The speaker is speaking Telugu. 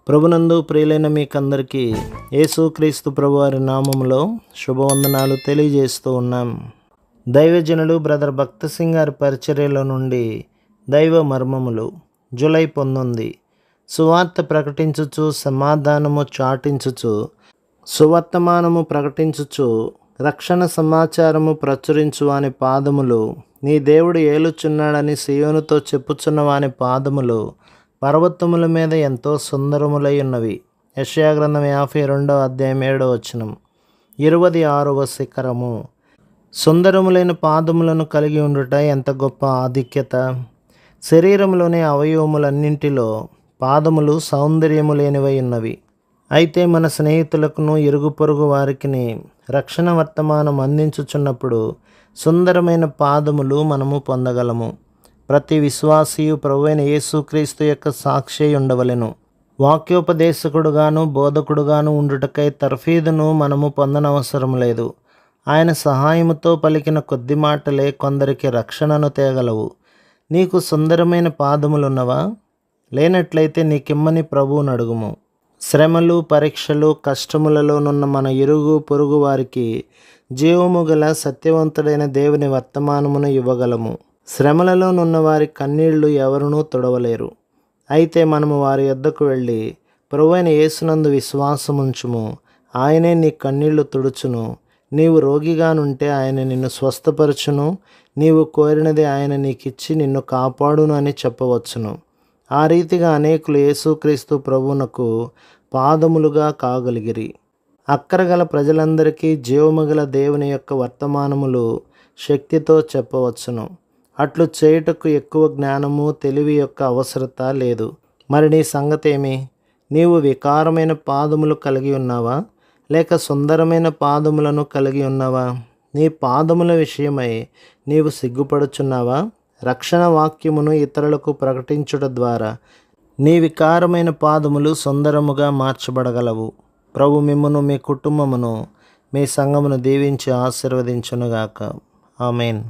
ప్రభునందు ప్రియులైన మీకందరికీ యేసుక్రీస్తు ప్రభువారి నామములో శుభవందనాలు తెలియజేస్తూ ఉన్నాం. దైవజనులు బ్రదర్ భక్త సింగ్ గారి పరిచర్యలో నుండి దైవ మర్మములు జూలై 19. సువార్త ప్రకటించుచు సమాధానము చాటించుచు సువర్తమానము ప్రకటించుచు రక్షణ సమాచారము ప్రచురించు వాని పాదములు నీ దేవుడు ఏలుచున్నాడని సియోనుతో చెప్పుచున్న వాని పాదములు పర్వతముల మీద ఎంతో సుందరములై ఉన్నవి. యెషయా గ్రంథం 52వ అధ్యాయం 7వ వచనం. 26వ శిఖరము. సుందరములైన పాదములను కలిగి ఉండుట ఎంత గొప్ప ఆధిక్యత! శరీరంలోని అవయవములన్నింటిలో పాదములు సౌందర్యము లేనివై ఉన్నవి. అయితే మన స్నేహితులకును ఇరుగు పొరుగు వారికి రక్షణ వర్తమానం అందించుచున్నప్పుడు సుందరమైన పాదములు మనము పొందగలము. ప్రతి విశ్వాసియు ప్రభువైన యేసుక్రీస్తు యొక్క సాక్షి ఉండవలెను. వాక్యోపదేశకుడుగాను బోధకుడుగాను ఉండుటకై తర్ఫీదును మనము పొందనవసరం లేదు. ఆయన సహాయముతో పలికిన కొద్ది మాటలే కొందరికి రక్షణను తేగలవు. నీకు సుందరమైన పాదములున్నవా? లేనట్లయితే నీకిమ్మని ప్రభువును అడుగుము. శ్రమలు, పరీక్షలు, కష్టములలోనున్న మన ఇరుగు పొరుగు వారికి జీవము గల సత్యవంతుడైన దేవుని వర్తమానమును ఇవ్వగలము. శ్రమలలోనున్న వారి కన్నీళ్లు ఎవరునూ తుడవలేరు. అయితే మనము వారి యొద్దకు వెళ్ళి ప్రభువైన యేసునందు విశ్వాసముంచుము, ఆయనే నీ కన్నీళ్లు తుడుచును. నీవు రోగిగానుంటే ఆయన నిన్ను స్వస్థపరచును. నీవు కోరినది ఆయన నీకిచ్చి నిన్ను కాపాడును అని చెప్పవచ్చును. ఆ రీతిగా అనేకులు యేసుక్రీస్తు ప్రభువునకు పాదములుగా కాగలిగిరి. అక్కరగల ప్రజలందరికీ జీవముగల దేవుని యొక్క వర్తమానములు శక్తితో చెప్పవచ్చును. అట్లు చేయుటకు ఎక్కువ జ్ఞానము, తెలివి యొక్క అవసరత లేదు. మరి నీ సంగతేమి? నీవు వికారమైన పాదములు కలిగి ఉన్నావా, లేక సుందరమైన పాదములను కలిగి ఉన్నావా? నీ పాదముల విషయమై నీవు సిగ్గుపడుచున్నావా? రక్షణ వాక్యమును ఇతరులకు ప్రకటించుట ద్వారా నీ వికారమైన పాదములు సుందరముగా మార్చబడగలవు. ప్రభు మిమ్మును, మీ కుటుంబమును, మీ సంఘమును దీవించి ఆశీర్వదించునుగాక. ఆమేన్.